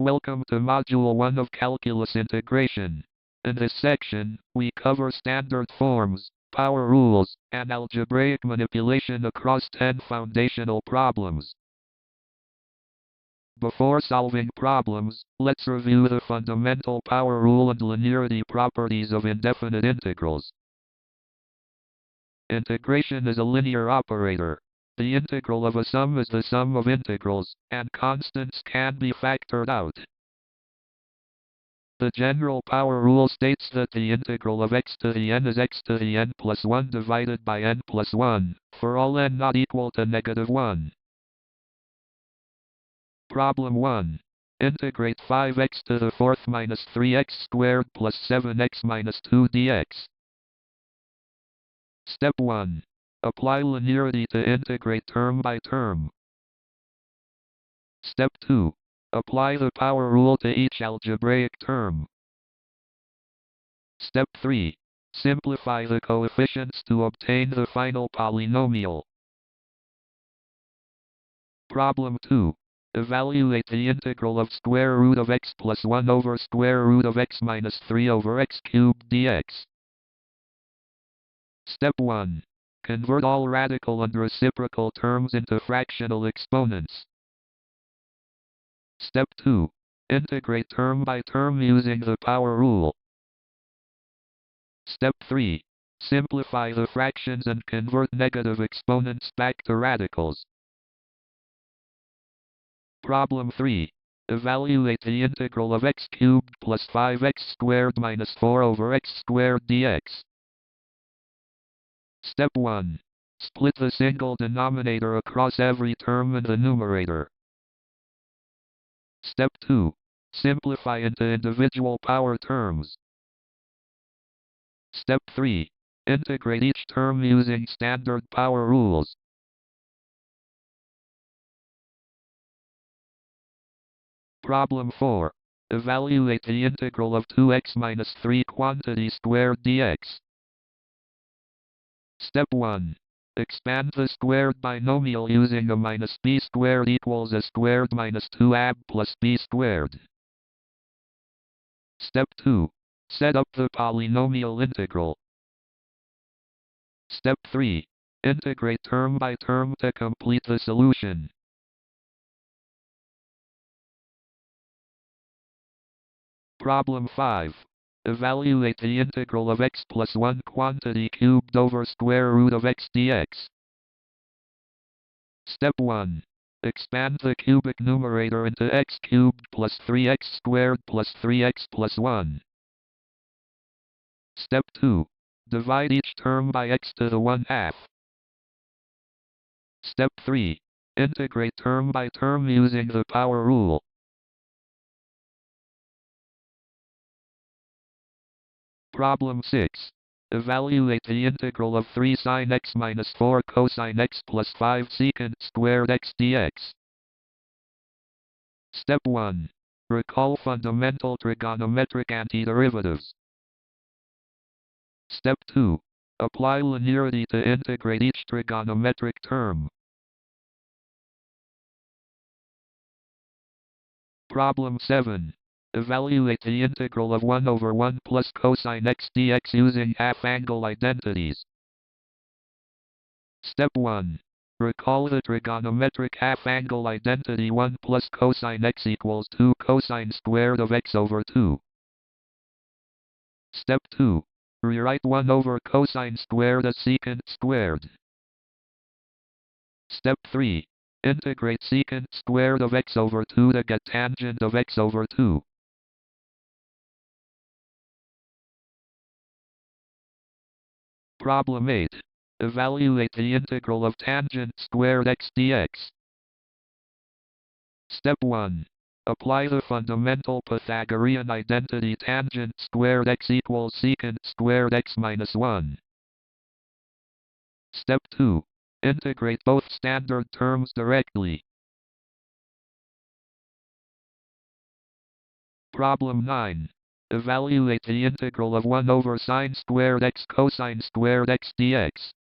Welcome to Module 1 of Calculus Integration. In this section, we cover standard forms, power rules, and algebraic manipulation across 10 foundational problems. Before solving problems, let's review the fundamental power rule and linearity properties of indefinite integrals. Integration is a linear operator. The integral of a sum is the sum of integrals, and constants can be factored out. The general power rule states that the integral of x to the n is x to the n plus 1 divided by n plus 1, for all n not equal to -1. Problem 1. Integrate 5x to the 4th minus 3x squared plus 7x minus 2 dx. Step 1. Apply linearity to integrate term by term. Step 2. Apply the power rule to each algebraic term. Step 3. Simplify the coefficients to obtain the final polynomial. Problem 2. Evaluate the integral of square root of x plus 1 over square root of x minus 3 over x cubed dx. Step 1. Convert all radical and reciprocal terms into fractional exponents. Step 2. Integrate term by term using the power rule. Step 3. Simplify the fractions and convert negative exponents back to radicals. Problem 3. Evaluate the integral of x cubed plus 5x squared minus 4 over x squared dx. Step 1. Split the single denominator across every term in the numerator. Step 2. Simplify into individual power terms. Step 3. Integrate each term using standard power rules. Problem 4. Evaluate the integral of 2x minus 3 quantity squared dx. Step 1. Expand the squared binomial using a minus b squared equals a squared minus 2ab plus b squared. Step 2. Set up the polynomial integral. Step 3. Integrate term by term to complete the solution. Problem 5. Evaluate the integral of x plus 1 quantity cubed over square root of x dx. Step 1. Expand the cubic numerator into x cubed plus 3x squared plus 3x plus 1. Step 2. Divide each term by x to the 1/2. Step 3. Integrate term by term using the power rule. Problem 6. Evaluate the integral of 3 sin x minus 4 cosine x plus 5 secant squared x dx. Step 1. Recall fundamental trigonometric antiderivatives. Step 2. Apply linearity to integrate each trigonometric term. Problem 7. Evaluate the integral of 1 over 1 plus cosine x dx using half-angle identities. Step 1. Recall the trigonometric half-angle identity 1 plus cosine x equals 2 cosine squared of x over 2. Step 2. Rewrite 1 over cosine squared as secant squared. Step 3. Integrate secant squared of x over 2 to get tangent of x over 2. Problem 8. Evaluate the integral of tangent squared x dx. Step 1. Apply the fundamental Pythagorean identity tangent squared x equals secant squared x minus 1. Step 2. Integrate both standard terms directly. Problem 9. Evaluate the integral of 1 over sine squared x cosine squared x dx.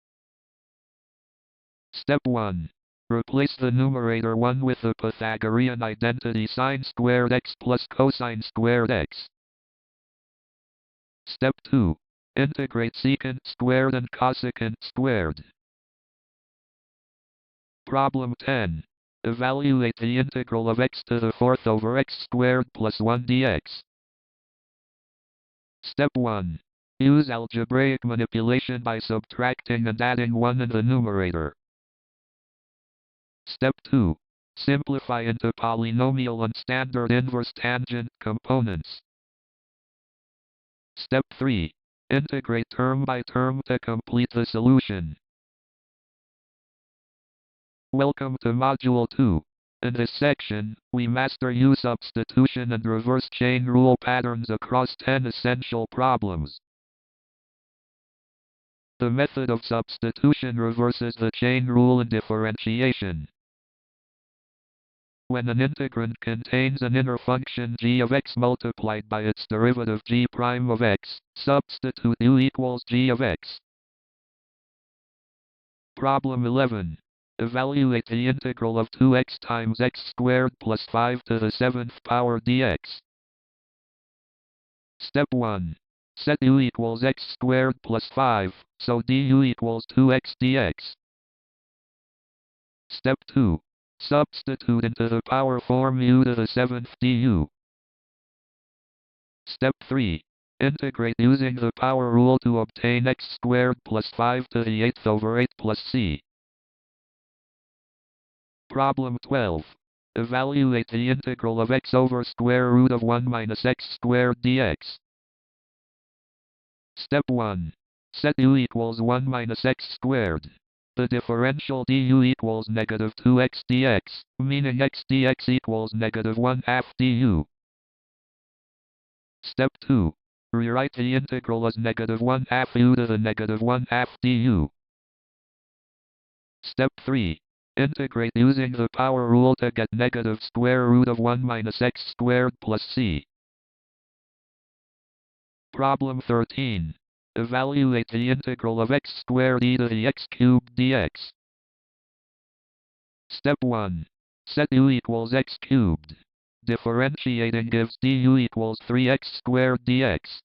Step 1. Replace the numerator 1 with the Pythagorean identity sine squared x plus cosine squared x. Step 2. Integrate secant squared and cosecant squared. Problem 10. Evaluate the integral of x to the fourth over x squared plus 1 dx. Step 1. Use algebraic manipulation by subtracting and adding 1 in the numerator. Step 2. Simplify into polynomial and standard inverse tangent components. Step 3. Integrate term by term to complete the solution. Welcome to Module 2. In this section, we master u-Substitution and reverse chain rule patterns across 10 essential problems. The method of substitution reverses the chain rule in differentiation. When an integrand contains an inner function g of x multiplied by its derivative g prime of x, substitute u equals g of x. Problem 11. Evaluate the integral of 2x times x squared plus 5 to the 7th power dx. Step 1. Set u equals x squared plus 5, so du equals 2x dx. Step 2. Substitute into the power form u to the 7th du. Step 3. Integrate using the power rule to obtain x squared plus 5 to the 8th over 8 plus c. Problem 12. Evaluate the integral of x over square root of 1 minus x squared dx. Step 1. Set u equals 1 minus x squared. The differential du equals negative 2x dx, meaning x dx equals negative 1/2 du. Step 2. Rewrite the integral as negative 1/2 u to the negative 1/2 du. Step 3. Integrate using the power rule to get negative square root of 1 minus x squared plus c. Problem 13. Evaluate the integral of x squared e to the x cubed dx. Step 1. Set u equals x cubed. Differentiating gives du equals 3x squared dx.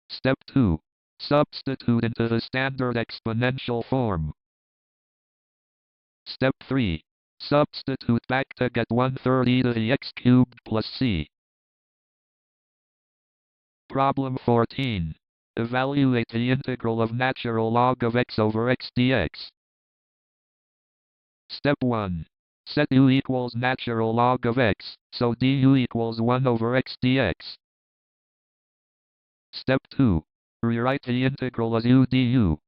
Step 2. Substitute into the standard exponential form. Step 3. Substitute back to get 1/3 e to the x cubed plus c. Problem 14. Evaluate the integral of natural log of x over x dx. Step 1. Set u equals natural log of x, so du equals 1 over x dx. Step 2. Rewrite the integral as u du.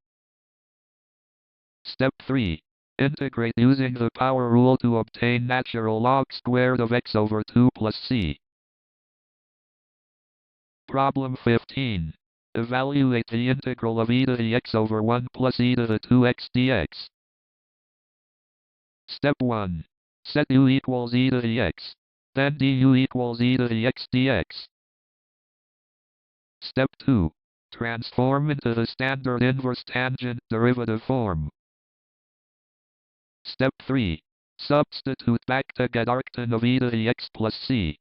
Step 3. Integrate using the power rule to obtain natural log squared of x over 2 plus c. Problem 15. Evaluate the integral of e to the x over 1 plus e to the 2x dx. Step 1. Set u equals e to the x. Then du equals e to the x dx. Step 2. Transform into the standard inverse tangent derivative form. Step 3. Substitute back to get arctan of e to the x plus c.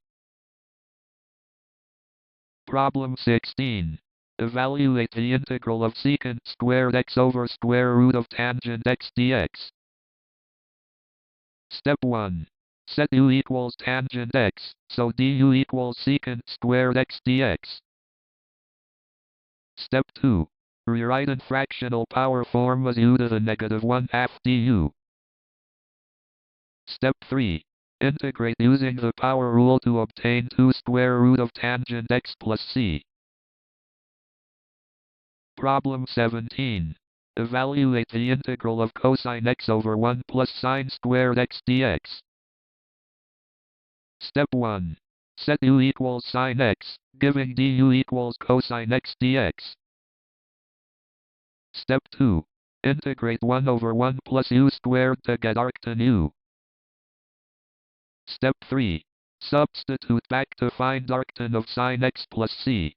Problem 16. Evaluate the integral of secant squared x over square root of tangent x dx. Step 1. Set u equals tangent x, so du equals secant squared x dx. Step 2. Rewrite in fractional power form as u to the negative 1/2 du. Step 3. Integrate using the power rule to obtain 2 square root of tangent x plus c. Problem 17. Evaluate the integral of cosine x over 1 plus sine squared x dx. Step 1. Set u equals sine x, giving du equals cosine x dx. Step 2. Integrate 1 over 1 plus u squared to get arctan u. Step 3. Substitute back to find arctan of sine x plus c.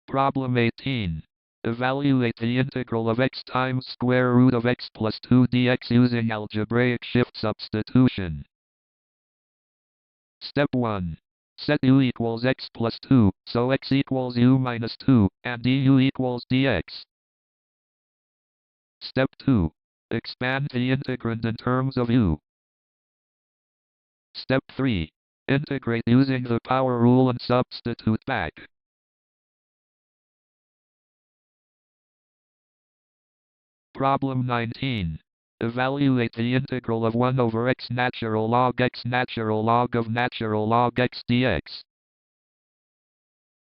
Problem 18. Evaluate the integral of x times square root of x plus 2 dx using algebraic shift substitution. Step 1. Set u equals x plus 2, so x equals u minus 2, and du equals dx. Step 2. Expand the integrand in terms of u. Step 3. Integrate using the power rule and substitute back. Problem 19. Evaluate the integral of 1 over x natural log of natural log x dx.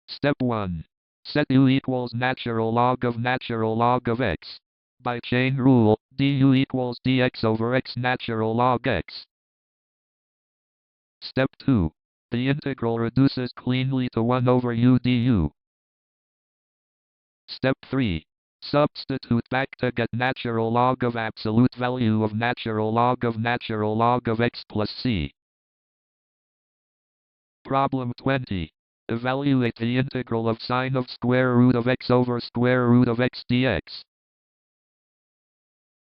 Step 1. Set u equals natural log of x. By chain rule, du equals dx over x natural log x. Step 2. The integral reduces cleanly to 1 over u du. Step 3. Substitute back to get natural log of absolute value of natural log of x plus c. Problem 20. Evaluate the integral of sine of square root of x over square root of x dx.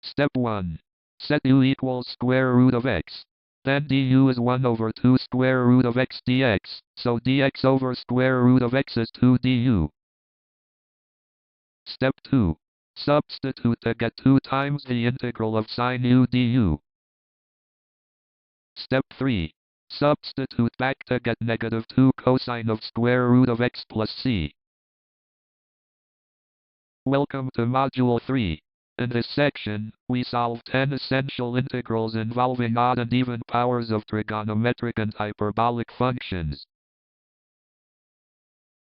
Step 1. Set u equals square root of x. Then du is 1 over 2 square root of x dx, so dx over square root of x is 2 du. Step 2. Substitute to get 2 times the integral of sine u du. Step 3. Substitute back to get negative 2 cosine of square root of x plus c. Welcome to Module 3. In this section, we solve 10 essential integrals involving odd and even powers of trigonometric and hyperbolic functions.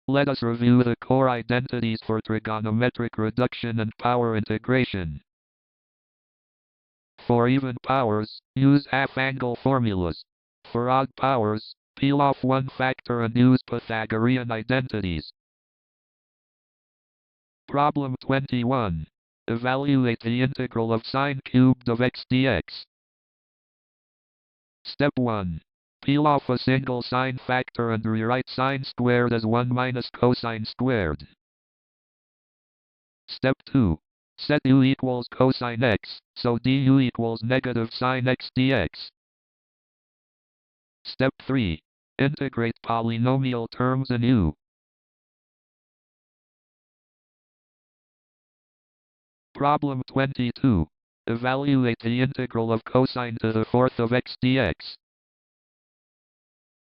Let us review the core identities for trigonometric reduction and power integration. For even powers, use half-angle formulas. For odd powers, peel off one factor and use Pythagorean identities. Problem 21. Evaluate the integral of sine cubed of x dx. Step 1. Peel off a single sine factor and rewrite sine squared as 1 minus cosine squared. Step 2. Set u equals cosine x, so du equals negative sine x dx. Step 3. Integrate polynomial terms in u. Problem 22. Evaluate the integral of cosine to the fourth of x dx.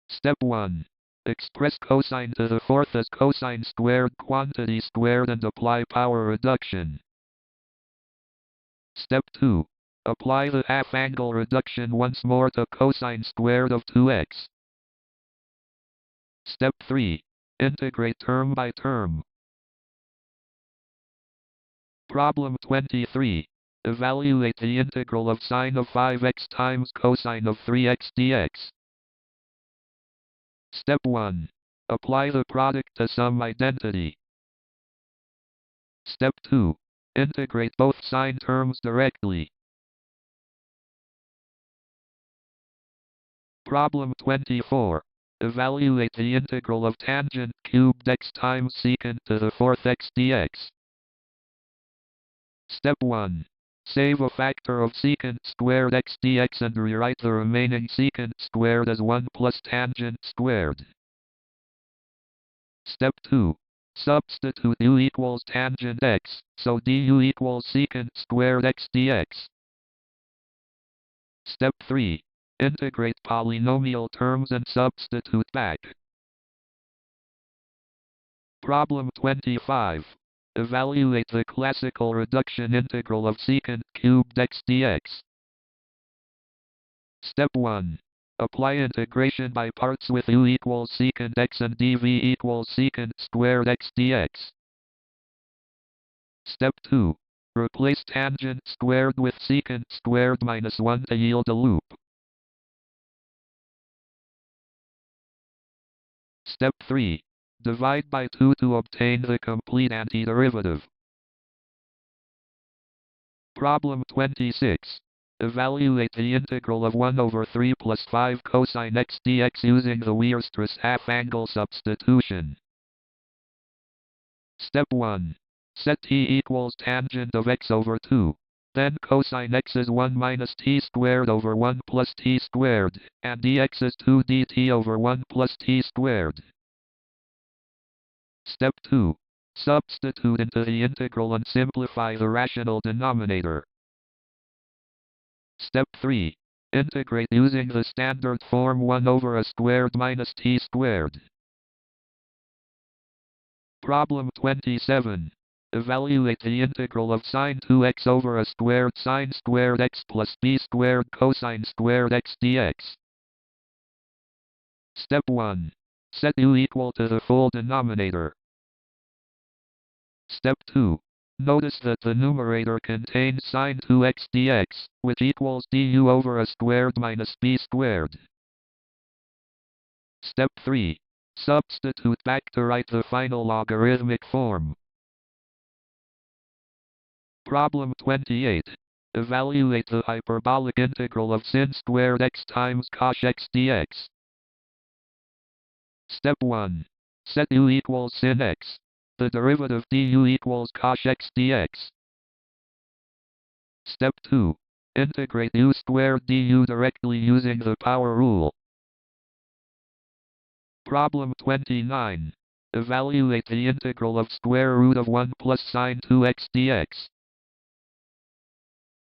Step 1. Express cosine to the fourth as cosine squared quantity squared and apply power reduction. Step 2. Apply the half-angle reduction once more to cosine squared of 2x. Step 3. Integrate term by term. Problem 23. Evaluate the integral of sine of 5x times cosine of 3x dx. Step 1. Apply the product to sum identity. Step 2. Integrate both sine terms directly. Problem 24. Evaluate the integral of tangent cubed x times secant to the fourth x dx. Step 1. Save a factor of secant squared x dx and rewrite the remaining secant squared as 1 plus tangent squared. Step 2. Substitute u equals tangent x, so du equals secant squared x dx. Step 3. Integrate polynomial terms and substitute back. Problem 25. Evaluate the classical reduction integral of secant cubed x dx. Step 1. Apply integration by parts with u equals secant x and dv equals secant squared x dx. Step 2. Replace tangent squared with secant squared minus 1 to yield a loop. Step 3. Divide by 2 to obtain the complete antiderivative. Problem 26. Evaluate the integral of 1 over 3 plus 5 cosine x dx using the Weierstrass half-angle substitution. Step 1. Set t equals tangent of x over 2. Then cosine x is 1 minus t squared over 1 plus t squared, and dx is 2 dt over 1 plus t squared. Step 2. Substitute into the integral and simplify the rational denominator. Step 3. Integrate using the standard form 1 over a squared minus t squared. Problem 27. Evaluate the integral of sine 2x over a squared sine squared x plus b squared cosine squared x dx. Step 1. Set u equal to the full denominator. Step 2. Notice that the numerator contains sine 2x dx, which equals du over a squared minus b squared. Step 3. Substitute back to write the final logarithmic form. Problem 28. Evaluate the hyperbolic integral of sin squared x times cos x dx. Step 1. Set u equals sin x. The derivative du equals cos x dx. Step 2. Integrate u squared du directly using the power rule. Problem 29. Evaluate the integral of square root of 1 plus sine 2x dx.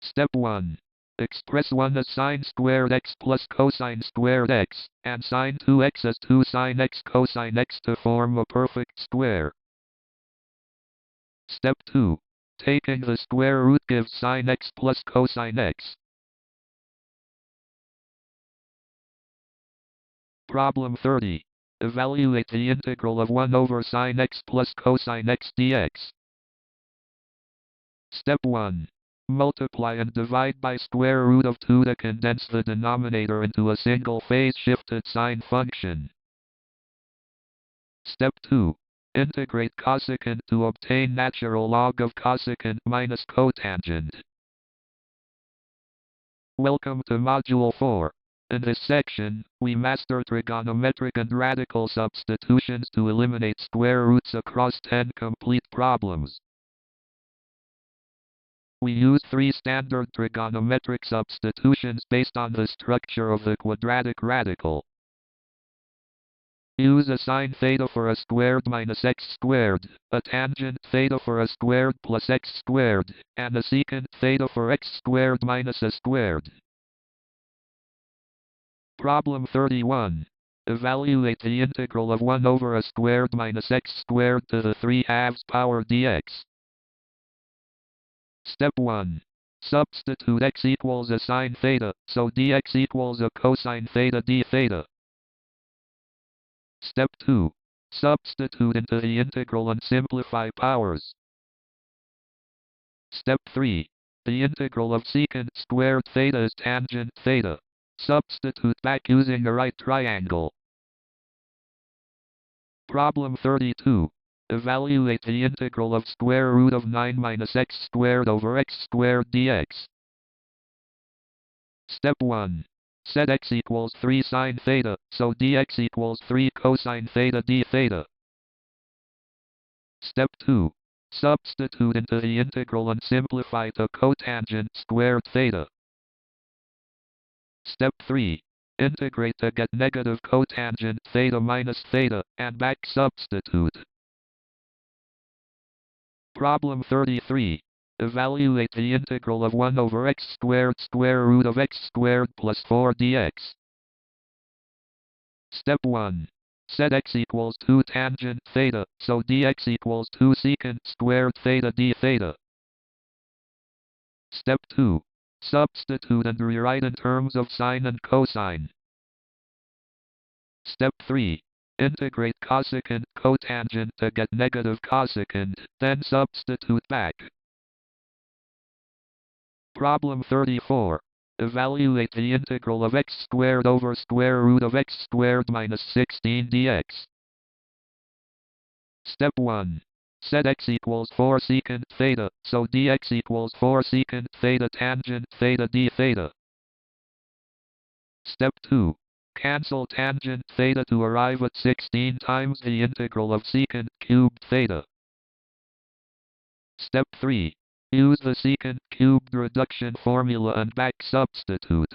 Step 1. Express 1 as sine squared x plus cosine squared x, and sine 2x as 2 sine x cosine x to form a perfect square. Step 2. Taking the square root gives sine x plus cosine x. Problem 30. Evaluate the integral of 1 over sine x plus cosine x dx. Step 1. Multiply and divide by square root of 2 to condense the denominator into a single phase shifted sine function. Step 2. Integrate cosecant to obtain natural log of cosecant minus cotangent. Welcome to Module 4. In this section, we master trigonometric and radical substitutions to eliminate square roots across 10 complete problems. We use 3 standard trigonometric substitutions based on the structure of the quadratic radical. Use a sine theta for a squared minus x squared, a tangent theta for a squared plus x squared, and a secant theta for x squared minus a squared. Problem 31. Evaluate the integral of 1 over a squared minus x squared to the 3/2 power dx. Step 1. Substitute x equals a sine theta, so dx equals a cosine theta d theta. Step 2. Substitute into the integral and simplify powers. Step 3. The integral of secant squared theta is tangent theta. Substitute back using a right triangle. Problem 32. Evaluate the integral of square root of 9 minus x squared over x squared dx. Step 1. Set x equals 3 sine theta, so dx equals 3 cosine theta d theta. Step 2. Substitute into the integral and simplify to cotangent squared theta. Step 3. Integrate to get negative cotangent theta minus theta, and back substitute. Problem 33. Evaluate the integral of 1 over x squared square root of x squared plus 4 dx. Step 1. Set x equals 2 tangent theta, so dx equals 2 secant squared theta d theta. Step 2. Substitute and rewrite in terms of sine and cosine. Step 3. Integrate cosecant cotangent to get negative cosecant, then substitute back. Problem 34. Evaluate the integral of x squared over square root of x squared minus 16 dx. Step 1. Set x equals 4 secant theta, so dx equals 4 secant theta tangent theta d theta. Step 2. Cancel tangent theta to arrive at 16 times the integral of secant cubed theta. Step 3. Use the secant cubed reduction formula and back substitute.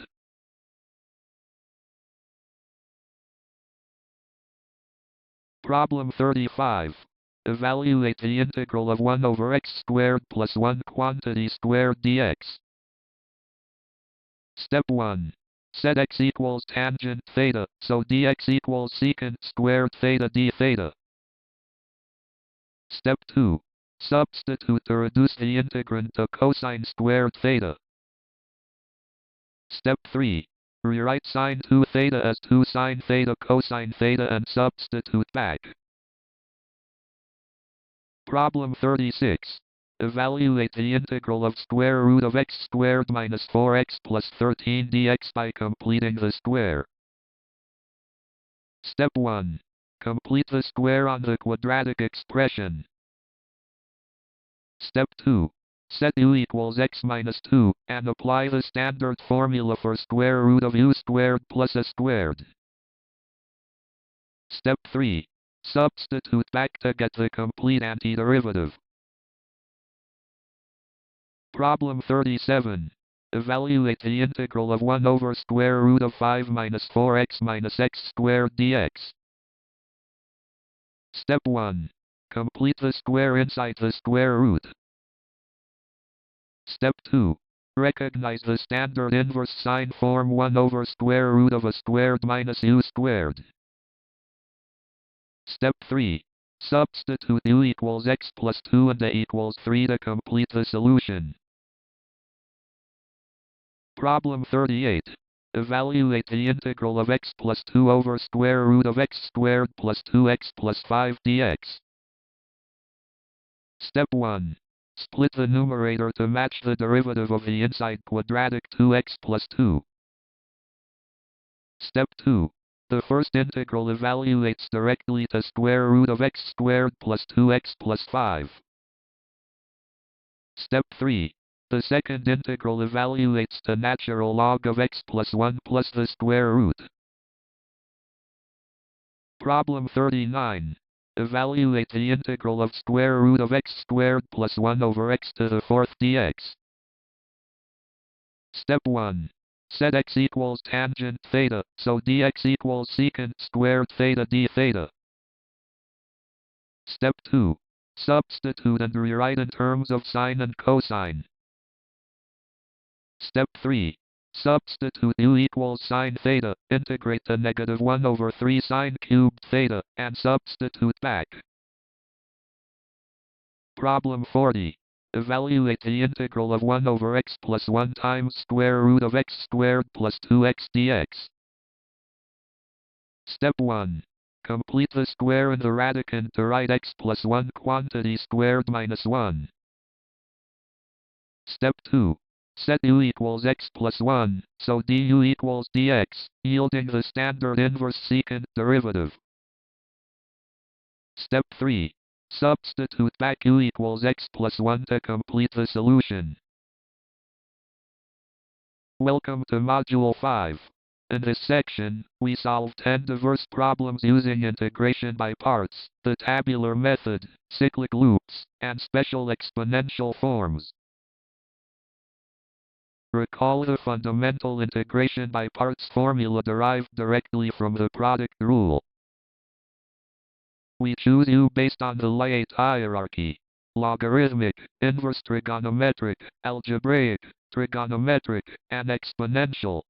Problem 35. Evaluate the integral of 1 over x squared plus 1 quantity squared dx. Step 1. Set x equals tangent theta, so dx equals secant squared theta d theta. Step 2. Substitute to reduce the integrand to cosine squared theta. Step 3. Rewrite sine 2 theta as 2 sine theta cosine theta and substitute back. Problem 36. Evaluate the integral of square root of x squared minus 4x plus 13 dx by completing the square. Step 1. Complete the square on the quadratic expression. Step 2. Set u equals x minus 2, and apply the standard formula for square root of u squared plus a squared. Step 3. Substitute back to get the complete antiderivative. Problem 37. Evaluate the integral of 1 over square root of 5 minus 4x minus x squared dx. Step 1. Complete the square inside the square root. Step 2. Recognize the standard inverse sign form 1 over square root of a squared minus u squared. Step 3. Substitute u equals x plus 2 and a equals 3 to complete the solution. Problem 38. Evaluate the integral of x plus 2 over square root of x squared plus 2x plus 5 dx. Step 1. Split the numerator to match the derivative of the inside quadratic 2x plus 2. Step 2. The first integral evaluates directly to square root of x squared plus 2x plus 5. Step 3. The second integral evaluates to natural log of x plus 1 plus the square root. Problem 39. Evaluate the integral of square root of x squared plus 1 over x to the fourth dx. Step 1. Set x equals tangent theta, so dx equals secant squared theta d theta. Step 2. Substitute and rewrite in terms of sine and cosine. Step 3. Substitute u equals sine theta, integrate to negative 1 over 3 sine cubed theta, and substitute back. Problem 40. Evaluate the integral of 1 over x plus 1 times square root of x squared plus 2x dx. Step 1. Complete the square in the radicand to write x plus 1 quantity squared minus 1. Step 2. Set u equals x plus 1, so du equals dx, yielding the standard inverse secant derivative. Step 3. Substitute back u equals x plus 1 to complete the solution. Welcome to Module 5. In this section, we solve 10 diverse problems using integration by parts, the tabular method, cyclic loops, and special exponential forms. Recall the fundamental integration by parts formula derived directly from the product rule. We choose u based on the LIATE hierarchy: logarithmic, inverse trigonometric, algebraic, trigonometric, and exponential.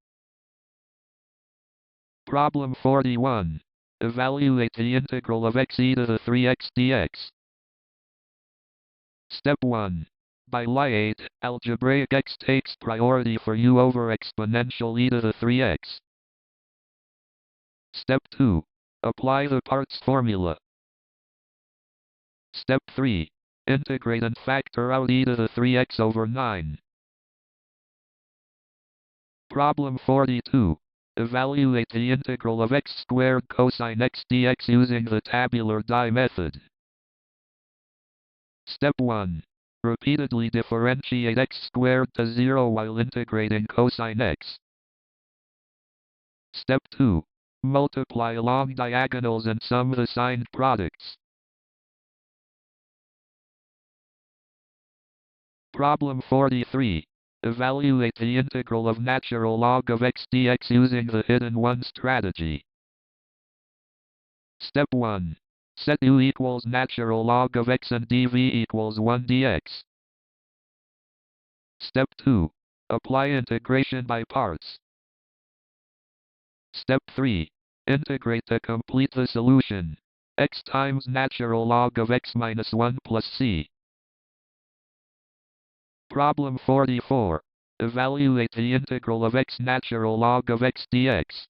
Problem 41. Evaluate the integral of x e to the 3x dx. Step 1. By LIATE, algebraic x takes priority for u over exponential e to the 3x. Step 2. Apply the parts formula. Step 3. Integrate and factor out e to the 3x over 9. Problem 42. Evaluate the integral of x squared cosine x dx using the tabular die method. Step 1. Repeatedly differentiate x squared to 0 while integrating cosine x. Step 2. Multiply along diagonals and sum the signed products. Problem 43. Evaluate the integral of natural log of x dx using the hidden one strategy. Step 1. Set u equals natural log of x and dv equals 1 dx. Step 2. Apply integration by parts. Step 3. Integrate to complete the solution. X times natural log of x minus 1 plus c. Problem 44. Evaluate the integral of x natural log of x dx.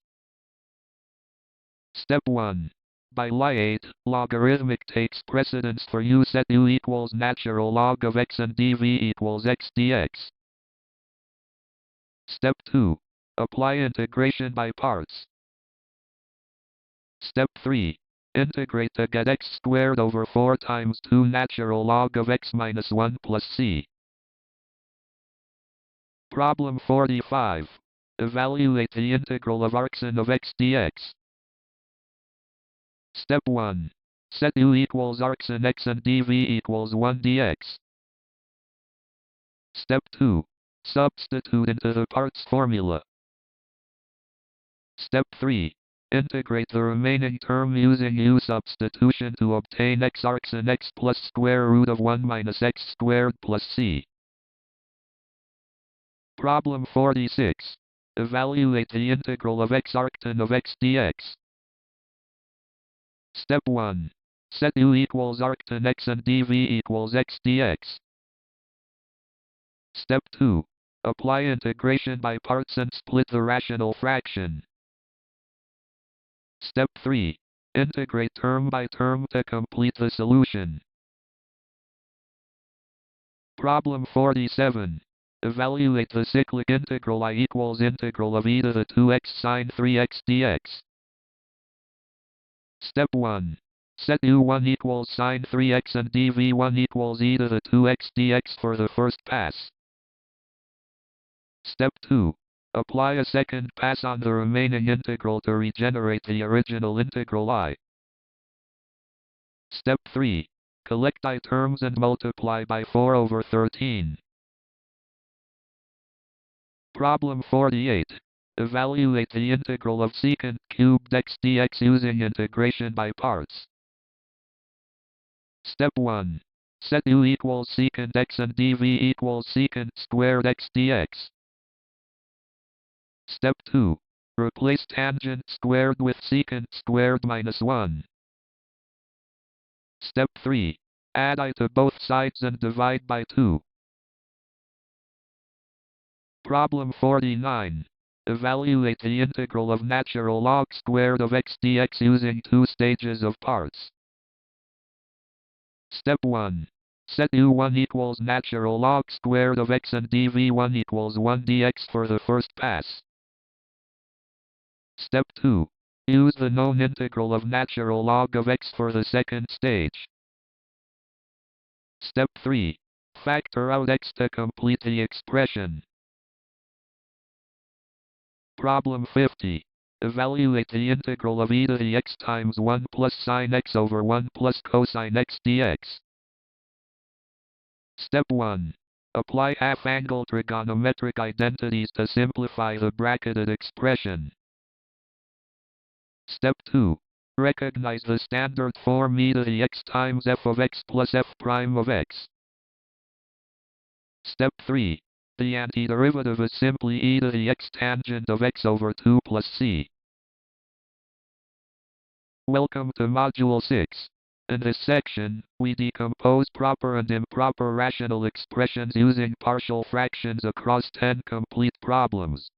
Step 1. By LIATE, logarithmic takes precedence for u. Set u equals natural log of x and dv equals x dx. Step 2. Apply integration by parts. Step 3. Integrate to get x squared over 4 times 2 natural log of x minus 1 plus c. Problem 45. Evaluate the integral of arcsin of x dx. Step 1. Set u equals arcsin x and dv equals 1 dx. Step 2. Substitute into the parts formula. Step 3. Integrate the remaining term using u-Substitution to obtain x arcsin x plus square root of 1 minus x squared plus c. Problem 46. Evaluate the integral of x arctan of x dx. Step 1. Set u equals arctan x and dv equals x dx. Step 2. Apply integration by parts and split the rational fraction. Step 3. Integrate term by term to complete the solution. Problem 47. Evaluate the cyclic integral I equals integral of e to the 2x sine 3x dx. Step 1. Set u1 equals sine 3x and dv1 equals e to the 2x dx for the first pass. Step 2. Apply a second pass on the remaining integral to regenerate the original integral I. Step 3. Collect I terms and multiply by 4 over 13. Problem 48. Evaluate the integral of secant cubed x dx using integration by parts. Step 1. Set u equals secant x and dv equals secant squared x dx. Step 2. Replace tangent squared with secant squared minus 1. Step 3. Add I to both sides and divide by 2. Problem 49. Evaluate the integral of natural log squared of x dx using 2 stages of parts. Step 1. Set u1 equals natural log squared of x and dv1 equals 1 dx for the first pass. Step 2. Use the known integral of natural log of x for the second stage. Step 3. Factor out x to complete the expression. Problem 50. Evaluate the integral of e to the x times 1 plus sine x over 1 plus cosine x dx. Step 1. Apply half-angle trigonometric identities to simplify the bracketed expression. Step 2. Recognize the standard form e to the x times f of x plus f prime of x. Step 3. The antiderivative is simply e to the x tangent of x over 2 plus c. Welcome to Module 6. In this section, we decompose proper and improper rational expressions using partial fractions across 10 complete problems.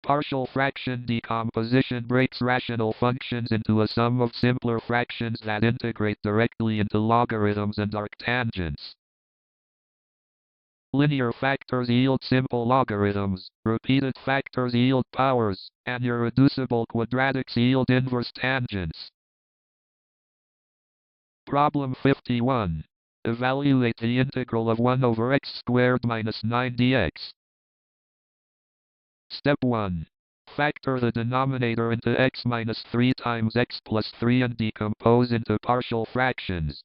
Partial fraction decomposition breaks rational functions into a sum of simpler fractions that integrate directly into logarithms and arctangents. Linear factors yield simple logarithms, repeated factors yield powers, and irreducible quadratics yield inverse tangents. Problem 51. Evaluate the integral of 1 over x squared minus 9 dx. Step 1. Factor the denominator into x minus 3 times x plus 3 and decompose into partial fractions.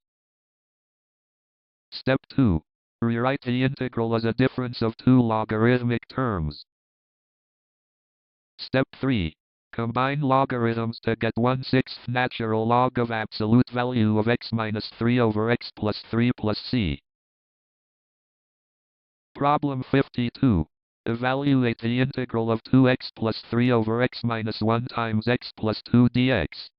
Step 2. Rewrite the integral as a difference of two logarithmic terms. Step 3. Combine logarithms to get 1/6 natural log of absolute value of x minus 3 over x plus 3 plus c. Problem 52. Evaluate the integral of 2x plus 3 over x minus 1 times x plus 2 dx.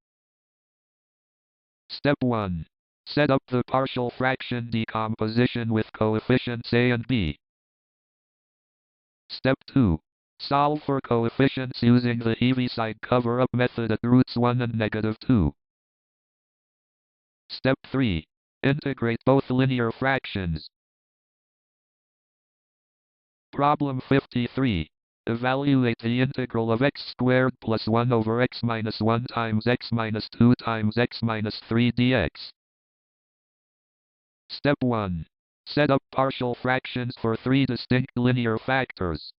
Step 1. Set up the partial fraction decomposition with coefficients a and b. Step 2. Solve for coefficients using the Heaviside cover-up method at roots 1 and -2. Step 3. Integrate both linear fractions. Problem 53. Evaluate the integral of x squared plus 1 over x minus 1 times x minus 2 times x minus 3 dx. Step 1. Set up partial fractions for three distinct linear factors.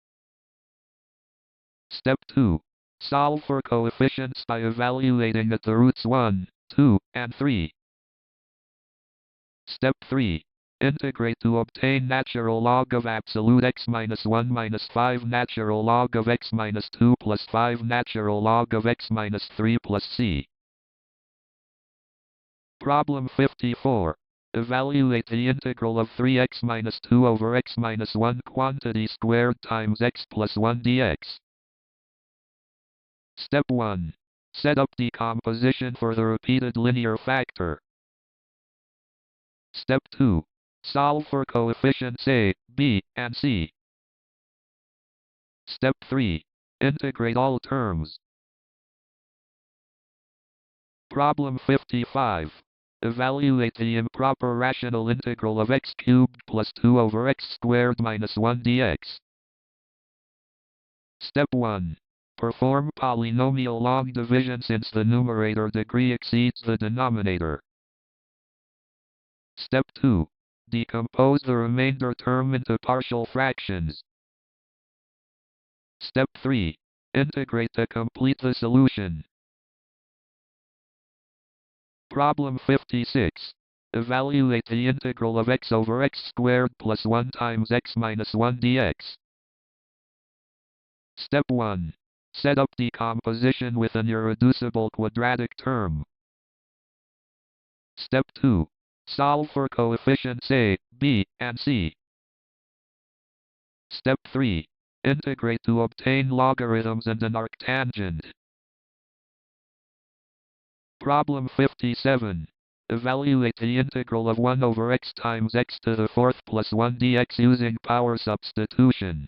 Step 2. Solve for coefficients by evaluating at the roots 1, 2, and 3. Step 3. Integrate to obtain natural log of absolute x minus 1 minus 5 natural log of x minus 2 plus 5 natural log of x minus 3 plus c. Problem 54. Evaluate the integral of 3x minus 2 over x minus 1 quantity squared times x plus 1 dx. Step 1. Set up decomposition for the repeated linear factor. Step 2. Solve for coefficients a, b, and c. Step 3. Integrate all terms. Problem 55. Evaluate the improper rational integral of x cubed plus 2 over x squared minus 1 dx. Step 1. Perform polynomial log division since the numerator degree exceeds the denominator. Step 2. Decompose the remainder term into partial fractions. Step 3. Integrate to complete the solution. Problem 56. Evaluate the integral of x over x squared plus 1 times x minus 1 dx. Step 1. Set up decomposition with an irreducible quadratic term. Step 2. Solve for coefficients a, b, and c. Step 3. Integrate to obtain logarithms and an arctangent. Problem 57. Evaluate the integral of 1 over x times x to the fourth plus 1 dx using power substitution.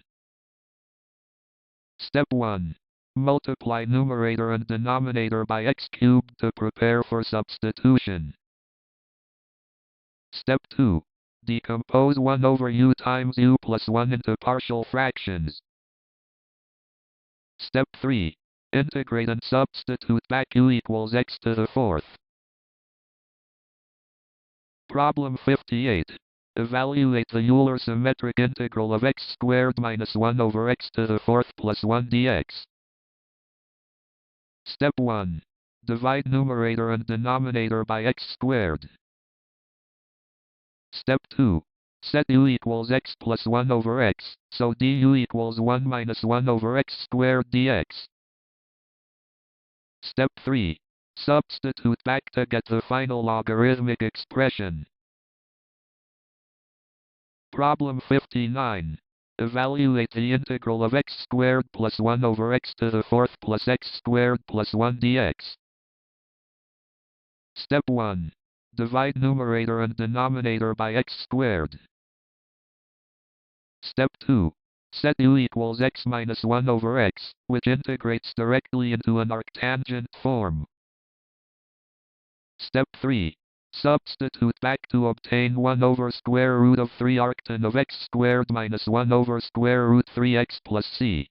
Step 1. Multiply numerator and denominator by x cubed to prepare for substitution. Step 2. Decompose 1 over u times u plus 1 into partial fractions. Step 3. Integrate and substitute back u equals x to the fourth. Problem 58. Evaluate the Euler symmetric integral of x squared minus 1 over x to the fourth plus 1 dx. Step 1. Divide numerator and denominator by x squared. Step 2. Set u equals x plus 1 over x, so du equals 1 minus 1 over x squared dx. Step 3. Substitute back to get the final logarithmic expression. Problem 59. Evaluate the integral of x squared plus 1 over x to the fourth plus x squared plus 1 dx. Step 1. Divide numerator and denominator by x squared. Step 2. Set u equals x minus 1 over x, which integrates directly into an arctangent form. Step 3. Substitute back to obtain 1 over square root of 3 arctan of x squared minus 1 over square root 3x plus c.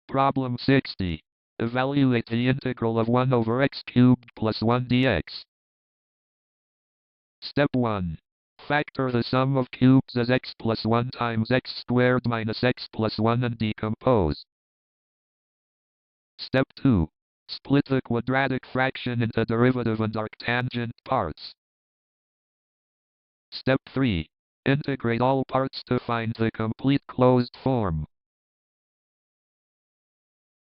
Problem 60. Evaluate the integral of 1 over x cubed plus 1 dx. Step 1. Factor the sum of cubes as x plus 1 times x squared minus x plus 1 and decompose. Step 2. Split the quadratic fraction into derivative and arctangent parts. Step 3. Integrate all parts to find the complete closed form.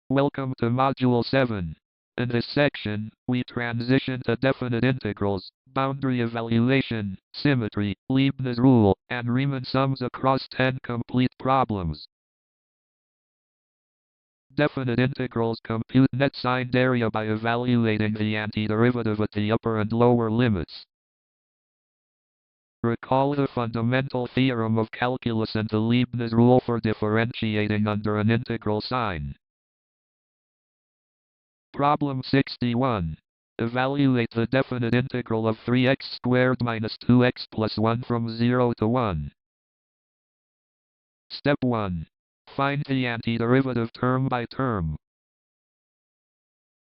Welcome to Module 7. In this section, we transition to definite integrals, boundary evaluation, symmetry, Leibniz rule, and Riemann sums across 10 complete problems. Definite integrals compute net signed area by evaluating the antiderivative at the upper and lower limits. Recall the fundamental theorem of calculus and the Leibniz rule for differentiating under an integral sign. Problem 61. Evaluate the definite integral of 3x squared minus 2x plus 1 from 0 to 1. Step 1. Find the antiderivative term by term.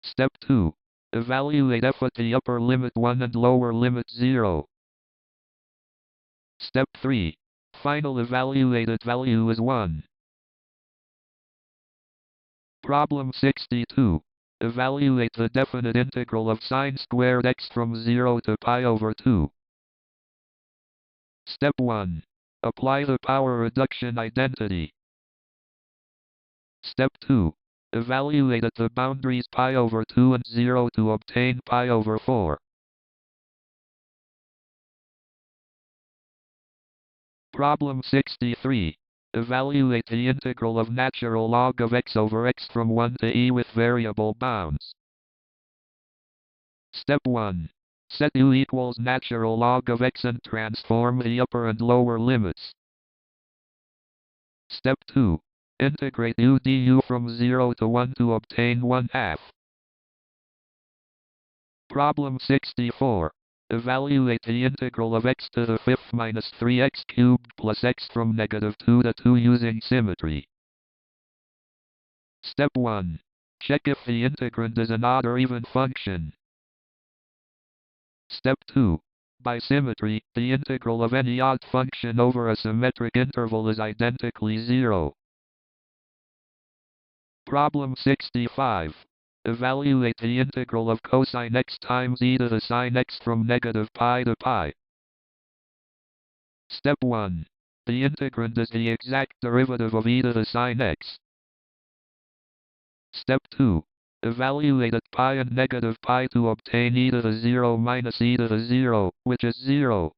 Step 2. Evaluate f at the upper limit 1 and lower limit 0. Step 3. Final evaluated value is 1. Problem 62. Evaluate the definite integral of sine squared x from 0 to pi over 2. Step 1. Apply the power reduction identity. Step 2. Evaluate at the boundaries pi over 2 and 0 to obtain pi over 4. Problem 63. Evaluate the integral of natural log of x over x from 1 to e with variable bounds. Step 1. Set u equals natural log of x and transform the upper and lower limits. Step 2. Integrate u du from 0 to 1 to obtain 1/2. Problem 64. Evaluate the integral of x to the 5th minus 3x cubed plus x from negative 2 to 2 using symmetry. Step 1. Check if the integrand is an odd or even function. Step 2. By symmetry, the integral of any odd function over a symmetric interval is identically 0. Problem 65. Evaluate the integral of cosine x times e to the sine x from negative pi to pi. Step 1. The integrand is the exact derivative of e to the sine x. Step 2. Evaluate at pi and negative pi to obtain e to the 0 minus e to the 0, which is 0.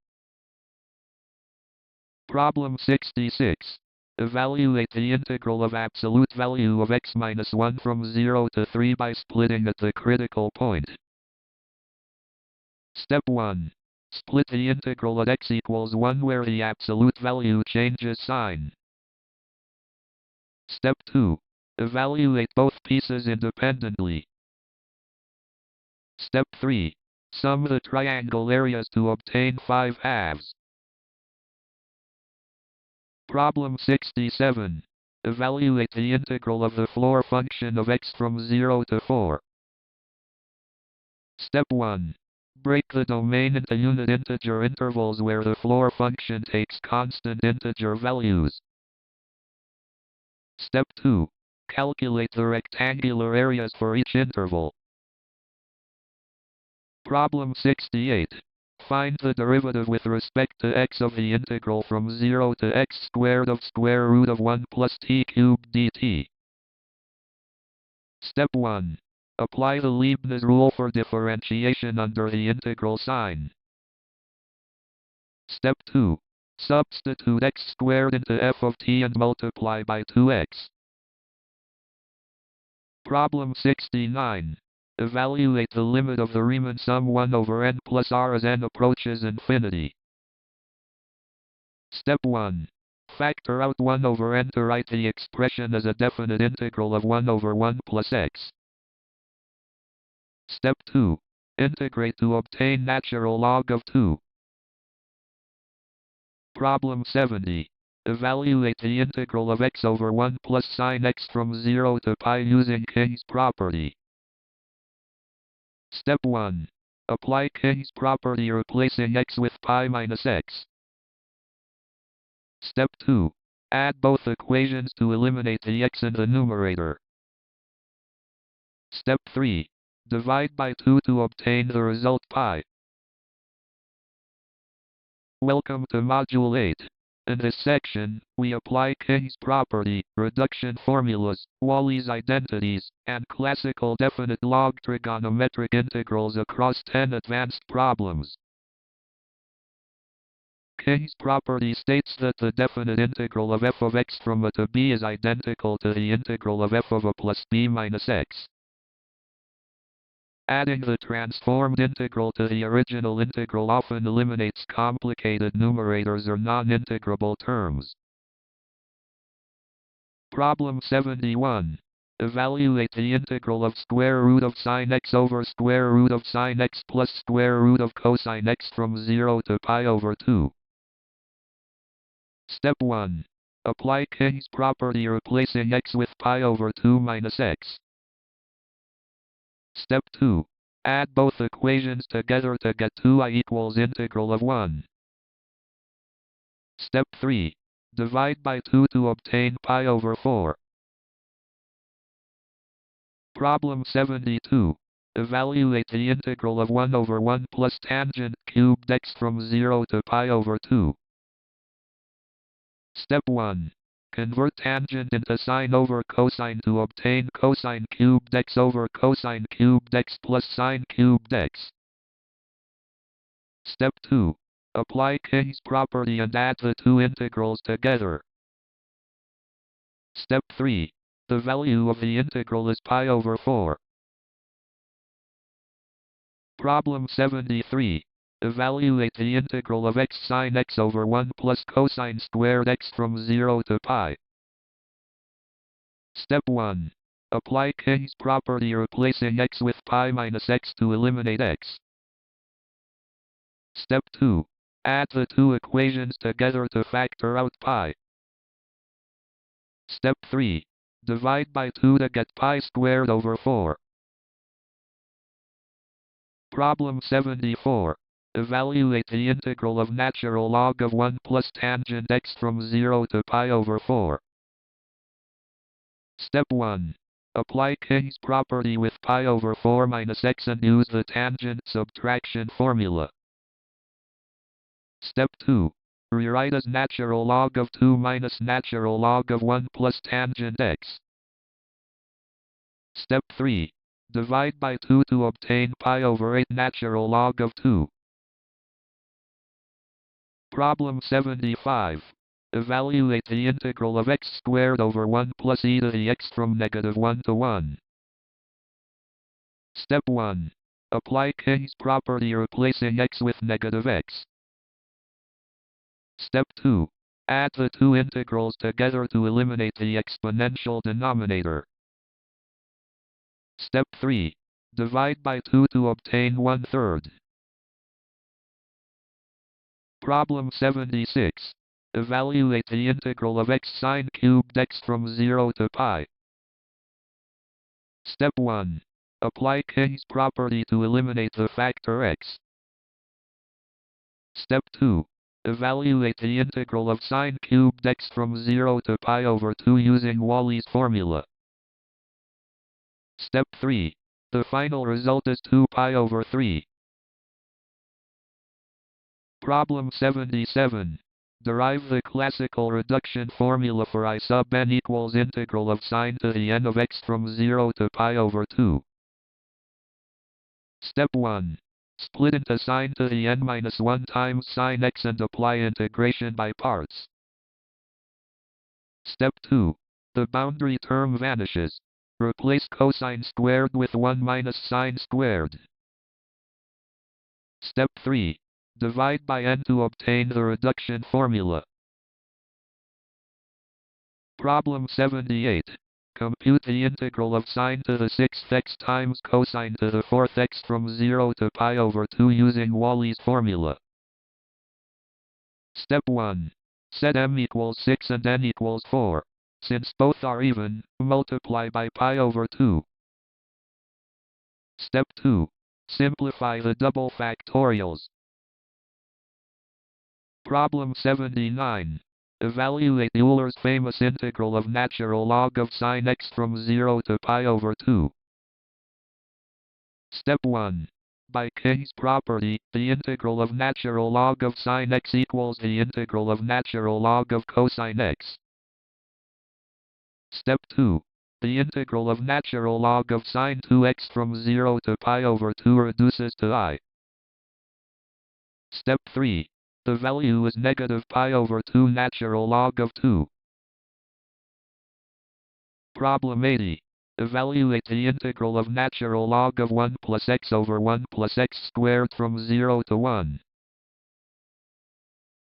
Problem 66. Evaluate the integral of absolute value of x minus 1 from 0 to 3 by splitting at the critical point. Step 1. Split the integral at x equals 1 where the absolute value changes sign. Step 2. Evaluate both pieces independently. Step 3. Sum the triangle areas to obtain 5/2. Problem 67. Evaluate the integral of the floor function of x from 0 to 4. Step 1. Break the domain into unit integer intervals where the floor function takes constant integer values. Step 2. Calculate the rectangular areas for each interval. Problem 68. Find the derivative with respect to x of the integral from 0 to x squared of square root of 1 plus t cubed dt. Step 1. Apply the Leibniz rule for differentiation under the integral sign. Step 2. Substitute x squared into f of t and multiply by 2x. Problem 69. Evaluate the limit of the Riemann sum 1 over n plus r as n approaches infinity. Step 1. Factor out 1 over n to write the expression as a definite integral of 1 over 1 plus x. Step 2. Integrate to obtain natural log of 2. Problem 70. Evaluate the integral of x over 1 plus sine x from 0 to pi using King's property. Step 1. Apply King's property replacing x with pi minus x. Step 2. Add both equations to eliminate the x in the numerator. Step 3. Divide by 2 to obtain the result pi. Welcome to Module 8. In this section, we apply King's property, reduction formulas, Walli's identities, and classical definite log trigonometric integrals across 10 advanced problems. King's property states that the definite integral of f of x from a to b is identical to the integral of f of a plus b minus x. Adding the transformed integral to the original integral often eliminates complicated numerators or non-integrable terms. Problem 71. Evaluate the integral of square root of sine x over square root of sine x plus square root of cosine x from 0 to pi over 2. Step 1. Apply King's property replacing x with pi over 2 minus x. Step 2. Add both equations together to get 2I equals integral of 1. Step 3. Divide by 2 to obtain pi over 4. Problem 72. Evaluate the integral of 1 over 1 plus tangent cubed x from 0 to pi over 2. Step 1. Convert tangent into sine over cosine to obtain cosine cubed x over cosine cubed x plus sine cubed x. Step 2. Apply King's property and add the two integrals together. Step 3. The value of the integral is pi over 4. Problem 73. Evaluate the integral of x sine x over 1 plus cosine squared x from 0 to pi. Step 1. Apply King's property replacing x with pi minus x to eliminate x. Step 2. Add the two equations together to factor out pi. Step 3. Divide by 2 to get pi squared over 4. Problem 74. Evaluate the integral of natural log of 1 plus tangent x from 0 to pi over 4. Step 1. Apply King's property with pi over 4 minus x and use the tangent subtraction formula. Step 2. Rewrite as natural log of 2 minus natural log of 1 plus tangent x. Step 3. Divide by 2 to obtain pi over 8 natural log of 2. Problem 75. Evaluate the integral of x squared over 1 plus e to the x from negative 1 to 1. Step 1. Apply King's property replacing x with negative x. Step 2. Add the two integrals together to eliminate the exponential denominator. Step 3. Divide by 2 to obtain 1/3. Problem 76. Evaluate the integral of x sine cubed x from 0 to pi. Step 1. Apply King's property to eliminate the factor x. Step 2. Evaluate the integral of sine cubed x from 0 to pi over 2 using Walli's formula. Step 3. The final result is 2 pi over 3. Problem 77. Derive the classical reduction formula for I sub n equals integral of sine to the n of x from 0 to pi over 2. Step 1. Split into sine to the n minus 1 times sine x and apply integration by parts. Step 2. The boundary term vanishes. Replace cosine squared with 1 minus sine squared. Step 3. Divide by n to obtain the reduction formula. Problem 78. Compute the integral of sine to the 6th x times cosine to the 4th x from 0 to pi over 2 using Walli's formula. Step 1. Set m equals 6 and n equals 4. Since both are even, multiply by pi over 2. Step 2. Simplify the double factorials. Problem 79. Evaluate Euler's famous integral of natural log of sine x from 0 to pi over 2. Step 1. By King's property, the integral of natural log of sine x equals the integral of natural log of cosine x. Step 2. The integral of natural log of sine 2x from 0 to pi over 2 reduces to I. Step 3. The value is negative pi over 2 natural log of 2. Problem 80. Evaluate the integral of natural log of 1 plus x over 1 plus x squared from 0 to 1.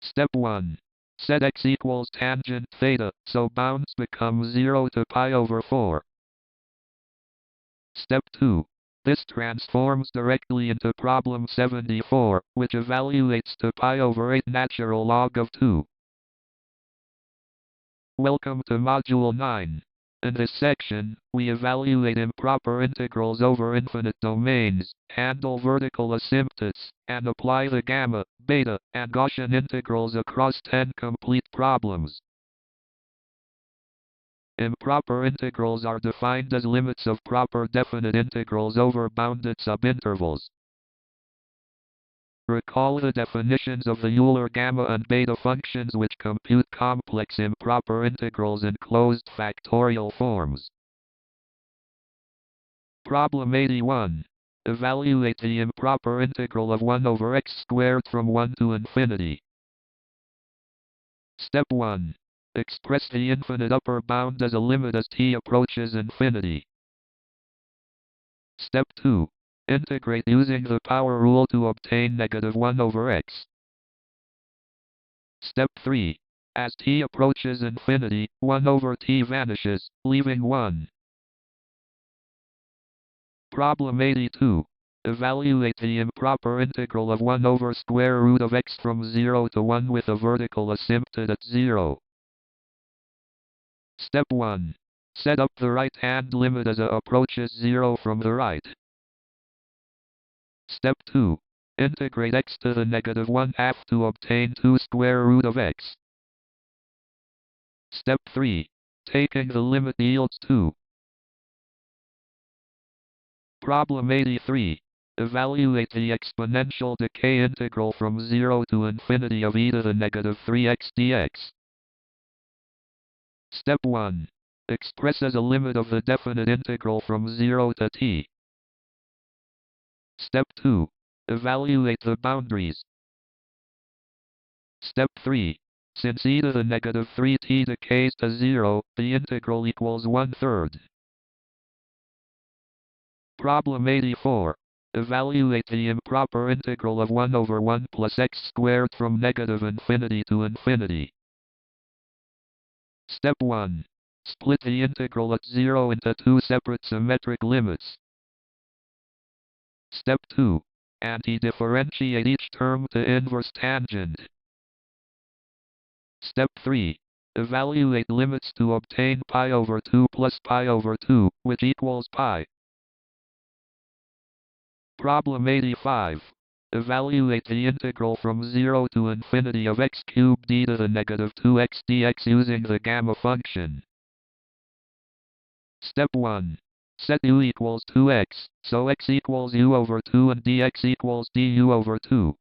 Step 1. Set x equals tangent theta, so bounds become 0 to pi over 4. Step 2. This transforms directly into problem 74, which evaluates to pi over 8 natural log of 2. Welcome to Module 9. In this section, we evaluate improper integrals over infinite domains, handle vertical asymptotes, and apply the gamma, beta, and Gaussian integrals across 10 complete problems. Improper integrals are defined as limits of proper definite integrals over bounded subintervals. Recall the definitions of the Euler gamma and beta functions which compute complex improper integrals in closed factorial forms. Problem 81. Evaluate the improper integral of 1 over x squared from 1 to infinity. Step 1. Express the infinite upper bound as a limit as t approaches infinity. Step 2. Integrate using the power rule to obtain negative 1 over x. Step 3. As t approaches infinity, 1 over t vanishes, leaving 1. Problem 82. Evaluate the improper integral of 1 over square root of x from 0 to 1 with a vertical asymptote at 0. Step 1. Set up the right-hand limit as a approaches 0 from the right. Step 2. Integrate x to the negative 1/2 to obtain 2 square root of x. Step 3. Taking the limit yields 2. Problem 83. Evaluate the exponential decay integral from 0 to infinity of e to the negative 3x dx. Step 1. Express as a limit of the definite integral from 0 to t. Step 2. Evaluate the boundaries. Step 3. Since e to the negative 3t decays to 0, the integral equals 1/3. Problem 84. Evaluate the improper integral of 1 over 1 plus x squared from negative infinity to infinity. Step 1. Split the integral at 0 into 2 separate symmetric limits. Step 2. Anti-differentiate each term to inverse tangent. Step 3. Evaluate limits to obtain pi over 2 plus pi over 2, which equals pi. Problem 85. Evaluate the integral from 0 to infinity of x cubed e to the negative 2x dx using the gamma function. Step 1. Set u equals 2x, so x equals u over 2 and dx equals du over 2.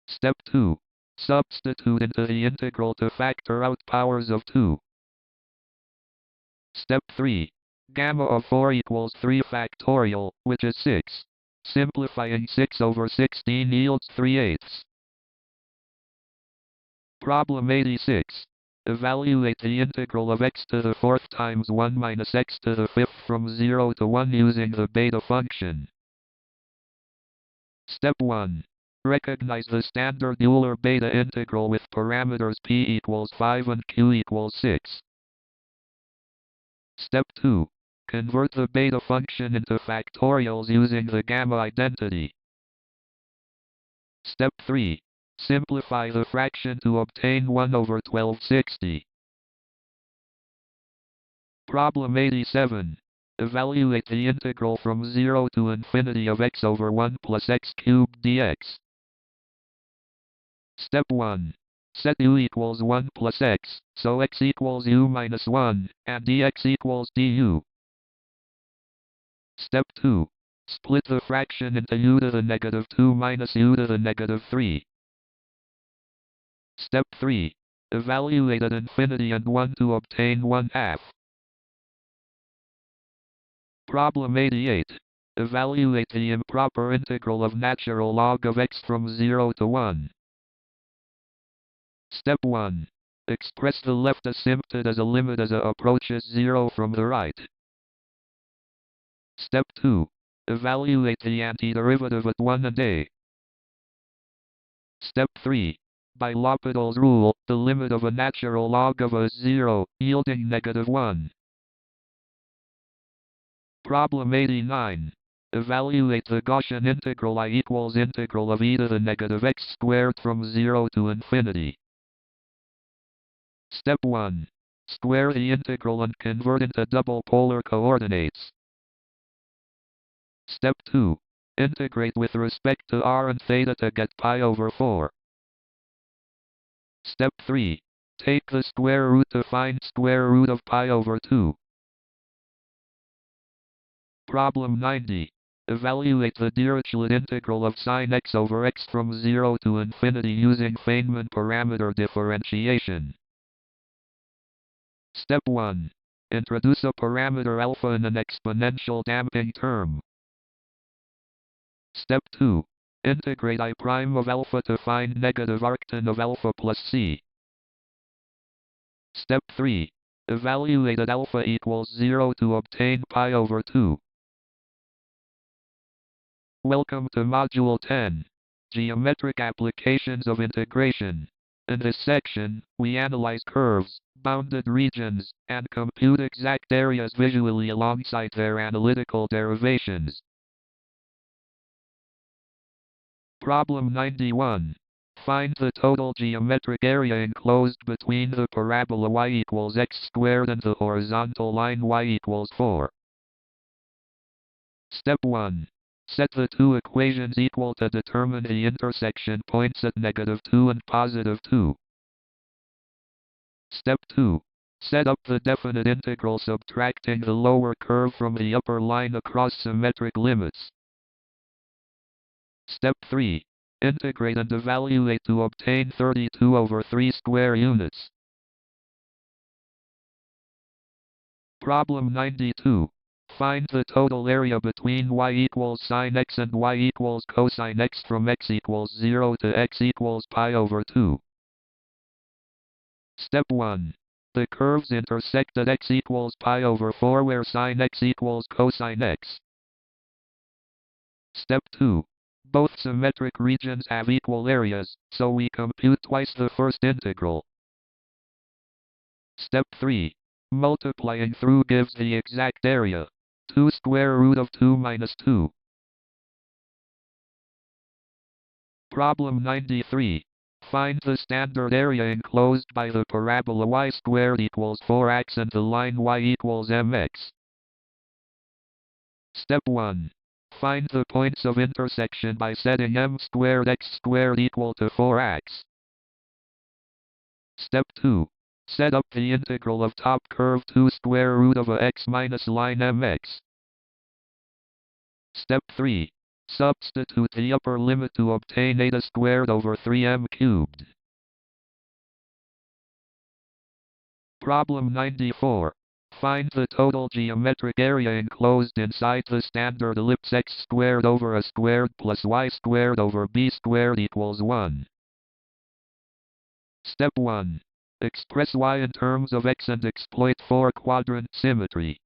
Step 2. Substitute into the integral to factor out powers of 2. Step 3. Gamma of 4 equals 3 factorial, which is 6. Simplifying 6 over 16 yields 3/8. Problem 86. Evaluate the integral of x to the 4th times 1 minus x to the 5th from 0 to 1 using the beta function. Step 1. Recognize the standard Euler beta integral with parameters p equals 5 and q equals 6. Step 2. Convert the beta function into factorials using the gamma identity. Step 3. Simplify the fraction to obtain 1 over 1260. Problem 87. Evaluate the integral from 0 to infinity of x over 1 plus x cubed dx. Step 1. Set u equals 1 plus x, so x equals u minus 1, and dx equals du. Step 2. Split the fraction into u to the negative 2 minus u to the negative 3. Step 3. Evaluate at infinity and 1 to obtain 1/2. Problem 88. Evaluate the improper integral of natural log of x from 0 to 1. Step 1. Express the left asymptote as a limit as a approaches 0 from the right. Step 2. Evaluate the antiderivative at 1 and a. Step 3. By L'Hopital's rule, the limit of a natural log of a is 0, yielding negative 1. Problem 89. Evaluate the Gaussian integral I equals integral of e to the negative x squared from 0 to infinity. Step 1. Square the integral and convert into double polar coordinates. Step 2. Integrate with respect to r and theta to get pi over 4. Step 3. Take the square root to find square root of pi over 2. Problem 90. Evaluate the Dirichlet integral of sin x over x from 0 to infinity using Feynman parameter differentiation. Step 1. Introduce a parameter alpha in an exponential damping term. Step 2. Integrate I prime of alpha to find negative arctan of alpha plus c. Step 3. Evaluate at alpha equals 0 to obtain pi over 2. Welcome to Module 10. Geometric Applications of Integration. In this section, we analyze curves, bounded regions, and compute exact areas visually alongside their analytical derivations. Problem 91. Find the total geometric area enclosed between the parabola y equals x squared and the horizontal line y equals 4. Step 1. Set the two equations equal to determine the intersection points at negative 2 and positive 2. Step 2. Set up the definite integral subtracting the lower curve from the upper line across symmetric limits. Step 3. Integrate and evaluate to obtain 32 over 3 square units. Problem 92. Find the total area between y equals sin x and y equals cosine x from x equals 0 to x equals pi over 2. Step 1. The curves intersect at x equals pi over 4 where sin x equals cosine x. Step 2. Both symmetric regions have equal areas, so we compute twice the first integral. Step 3. Multiplying through gives the exact area. 2 square root of 2 minus 2. Problem 93. Find the standard area enclosed by the parabola y squared equals 4x and the line y equals mx. Step 1. Find the points of intersection by setting m squared x squared equal to 4x. Step 2. Set up the integral of top curve 2 square root of a x minus line mx. Step 3. Substitute the upper limit to obtain eta squared over 3m cubed. Problem 94. Find the total geometric area enclosed inside the standard ellipse x squared over a squared plus y squared over b squared equals 1. Step 1. Express y in terms of x and exploit 4-quadrant symmetry.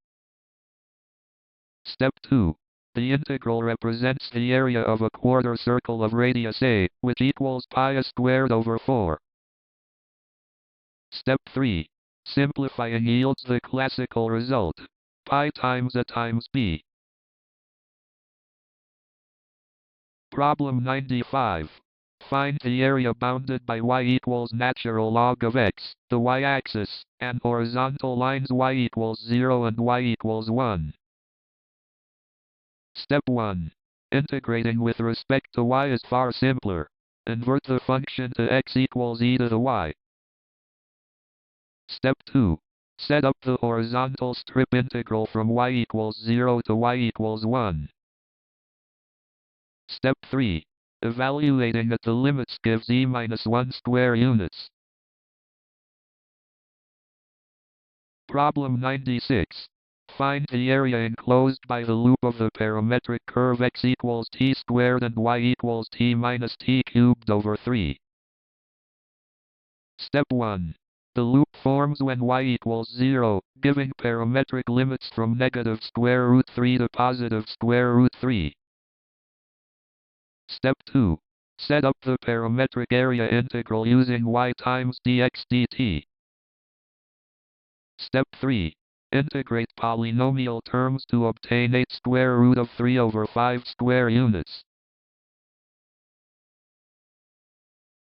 Step 2. The integral represents the area of a quarter circle of radius a, which equals pi squared over 4. Step 3. Simplifying yields the classical result, pi times a times b. Problem 95. Find the area bounded by y equals natural log of x, the y-axis, and horizontal lines y equals 0 and y equals 1. Step 1. Integrating with respect to y is far simpler. Invert the function to x equals e to the y. Step 2. Set up the horizontal strip integral from y equals 0 to y equals 1. Step 3. Evaluating at the limits gives e-1 square units. Problem 96. Find the area enclosed by the loop of the parametric curve x equals t squared and y equals t minus t cubed over 3. Step 1. The loop forms when y equals 0, giving parametric limits from negative square root 3 to positive square root 3. Step 2. Set up the parametric area integral using y times dx dt. Step 3. Integrate polynomial terms to obtain 8 square root of 3 over 5 square units.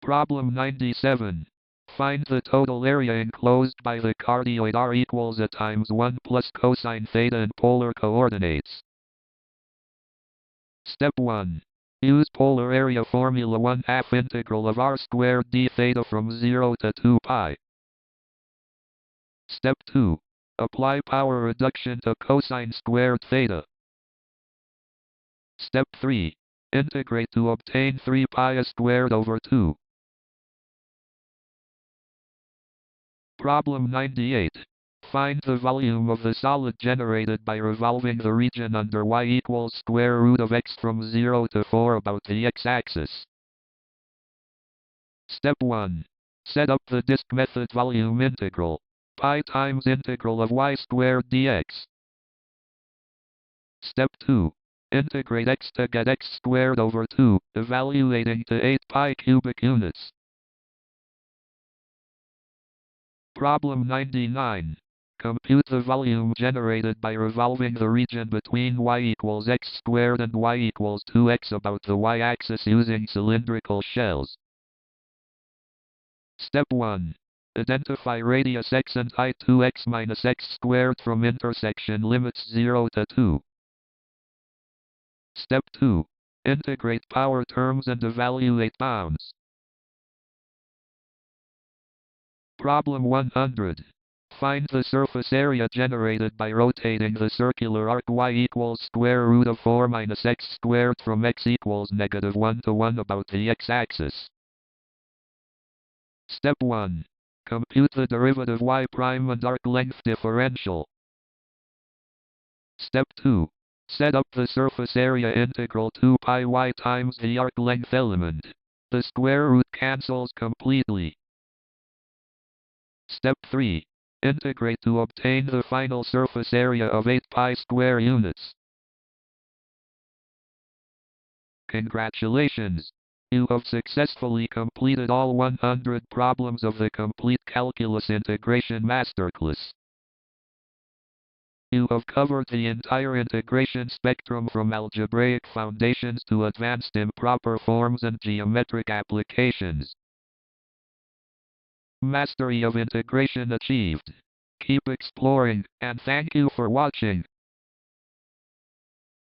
Problem 97. Find the total area enclosed by the cardioid r equals a times 1 plus cosine theta in polar coordinates. Step 1. Use polar area formula 1/2 integral of r squared d theta from 0 to 2 pi. Step 2. Apply power reduction to cosine squared theta. Step 3. Integrate to obtain 3 pi squared over 2. Problem 98. Find the volume of the solid generated by revolving the region under y equals square root of x from 0 to 4 about the x-axis. Step 1. Set up the disk method volume integral. Pi times integral of y squared dx. Step 2. Integrate x to get x squared over 2, evaluating to 8 pi cubic units. Problem 99. Compute the volume generated by revolving the region between y equals x squared and y equals 2x about the y-axis using cylindrical shells. Step 1. Identify radius x and height 2x minus x squared from intersection limits 0 to 2. Step 2. Integrate power terms and evaluate bounds. Problem 100. Find the surface area generated by rotating the circular arc y equals square root of 4 minus x squared from x equals negative 1 to 1 about the x-axis. Step 1. Compute the derivative y prime and arc length differential. Step 2. Set up the surface area integral 2 pi y times the arc length element. The square root cancels completely. Step 3. Integrate to obtain the final surface area of 8 pi square units. Congratulations! You have successfully completed all 100 problems of the Complete Calculus Integration Masterclass. You have covered the entire integration spectrum from algebraic foundations to advanced improper forms and geometric applications. Mastery of integration achieved. Keep exploring, and thank you for watching.